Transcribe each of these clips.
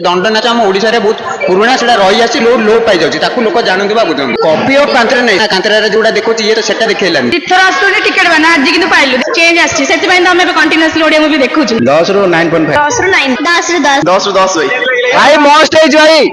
दंड नाच आम ओडिशा रे बहुत पुराना सेटा रही आसी लोड लोप पाई जाउची ताकू लोक जानନ୍ତି बा बुझନ୍ତି कॉपी ऑफ कांतरे नै कांतरे रे जोडा देखोची ये तो सेटा देखेलानी तीर्थर आस्तुनी टिकट बना आज किंतु पाइलु चेंज आछि सेति पय हम कंटीन्यूअसली ओडिया मूवी देखुछु 10 रो 9.5 10 रो 9 10 रो 10 10 ରୁ 10 भाई मस्त है भाई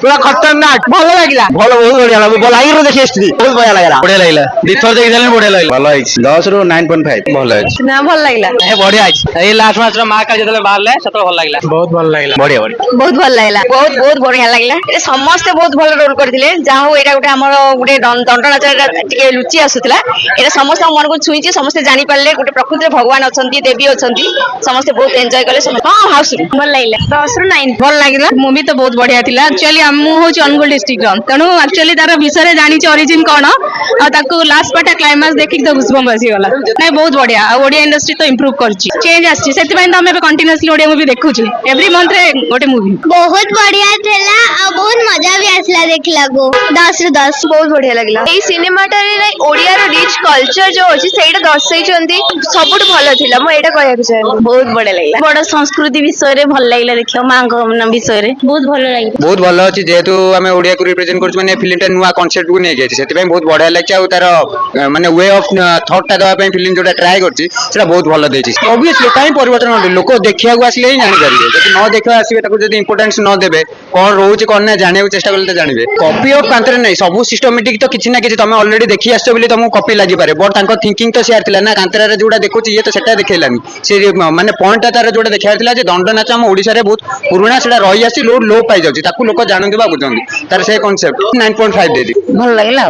पूरा खतरनाक भलो लागिला भलो बहुत बढ़िया लागो बलांगीर देखि आस्ती बहुत बढ़िया लागला बढ़िया लागला दिथर देखि देले बढ़िया लागला भलो आइछ 10 रो 9.5 भलो आइछ ना भल लागिला ए बढ़िया आइछ ए लास्ट मैच रो मार्क जतले बाहरले सतो भल लागला बहुत भल लागला बढ़िया बढ़िया बहुत भल लागिला बहुत बढ़िया लागिला ए समस्त बहुत भल रोल करथिले जा हो एटा गुटे हमर गुटे दंड नाच टिके लुचि आसुतला एटा समस्त मन को छुईची समस्त जानि पाले गुटे प्रकृति भगवान अछंती देवी अछंती समस्त बहुत एन्जॉय करले हां हाउस भल लागिला 10 रो 9 भल लागिला मूवी तो बहुत बढ़िया थिला एक्चुअली हम होची अनुगुल डिस्ट्रिक्ट रो तणु एक्चुअली तार विषय जानि छ ओरिजिन कोन आ ताको लास्ट पार्ट क्लाइमैक्स देखि तो गुस्बम बसी गला नै बहुत बढ़िया ओडिया इंडस्ट्री तो इंप्रूव करछि चेंज आछि सेति पय हम कंटीन्यूअसली ओडिया मूवी देखुछु एवरी मंथ रे गोटे मूवी बहुत बढ़िया थिला आ बहुत मजा भी आसला देखला को 10 रो 10 बहुत बढ़िया लागला ए सिनेमा टारे लाइक ओडिया रो रिच कल्चर जो अछि सेटा दर्शाई चंदी सबुट भलो थिला म एटा कहया के चाहे बहुत बढ़िया लागला बड़ संस्कृति विषय रे भल लागला देखियो मांग विषय रे बहुत भलो लागला बहुत भलो अछि जेहेतु हमें ओडिया को रिप्रेजेंट करछ माने फिल्म टा नुवा कांसेप्ट को नै गेछि सेति पय बहुत बढ़िया लागछि आ तार माने वे ऑफ थॉट टा दवा पय फिल्म जोटा ट्राई करछि सेटा बहुत भलो देछि ऑब्वियसली काई परिवर्तन होले लोक देखिया को आसले ही जानि परिबे जदि न देखा आसीबे ताको जदि इंपोर्टेंस न देबे कोन रहउछि कोन नै जाने को चेष्टा करले त जानिबे कॉपी ऑफ कांतरे नै सब सिस्टमैटिक तो किछि ना किछि तमे ऑलरेडी देखि आछो बोली तमो कॉपी लागि पारे बट तांको थिंकिंग तो शेयर थिला ना कांतरे रे जोटा देखुछि ये तो सेटा देखेलानी से माने पॉइंट तार जोटा देखा थिला जे दंड नाच हम ओडिसा रे बहुत पुराना सेटा रही आसी लोड लो पाई जाउछि ताकू लोक जानନ୍ତି बा बुझନ୍ତି तार से कांसेप्ट 9.5 दे दी भल लागला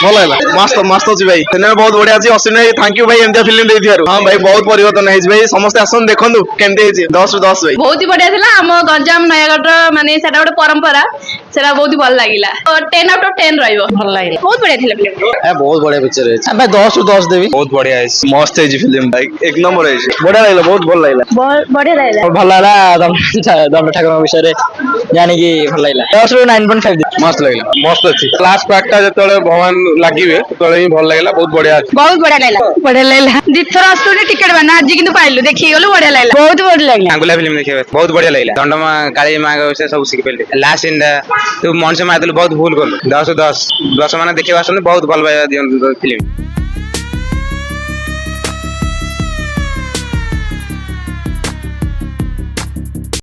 मस्त मस्त अछि भाई सिनेमा बहुत बढ़िया अछि अश्विन थैंक यू भाई एंडिया फिल्म दे दियारु हां भाई बहुत परिवर्तन है भाई समस्त आसन देखंदु केनते है 10 ରୁ 10 भाई बहुत ही बढ़िया थिला हम गंजाम नयागढ़ माने सेटा गोटे परंपरा सेटा बहुत ही भल लागिला 10 आउट ऑफ 10 रहइबो भल लागिला बहुत बढ़िया थिला फिल्म ए बहुत बढ़िया पिक्चर है भाई 10 ରୁ 10 देबी बहुत बढ़िया है मस्त है जी फिल्म भाई एक नंबर है बढ़िया लागला बहुत भल लागला बढ़िया लागला भल लागला दंड ठाकुर विषय रे जानि कि भल लागला 10 ରୁ 9.5 मस्त लागला मस्त अछि क्लास पार्ट टा जतले भगवान लागिबे तले ही भल लागला बहुत बढ़िया अछि बहुत बढ़िया लागला तीर्थर आस्तुनी टिकट बना आज किंतु पाइलु देखि गलो बढ़िया लागला बहुत बढ़िया लागला आंगुला फिल्म देखिबे बहुत बढ़िया लागला दंड मा काली मां के विषय सब सिख पेले लास्ट इन द तू मन से मारदल बहुत भूल करलो 10 ରୁ 10 माने देखिबा सुन बहुत भल भाई दियन फिल्म।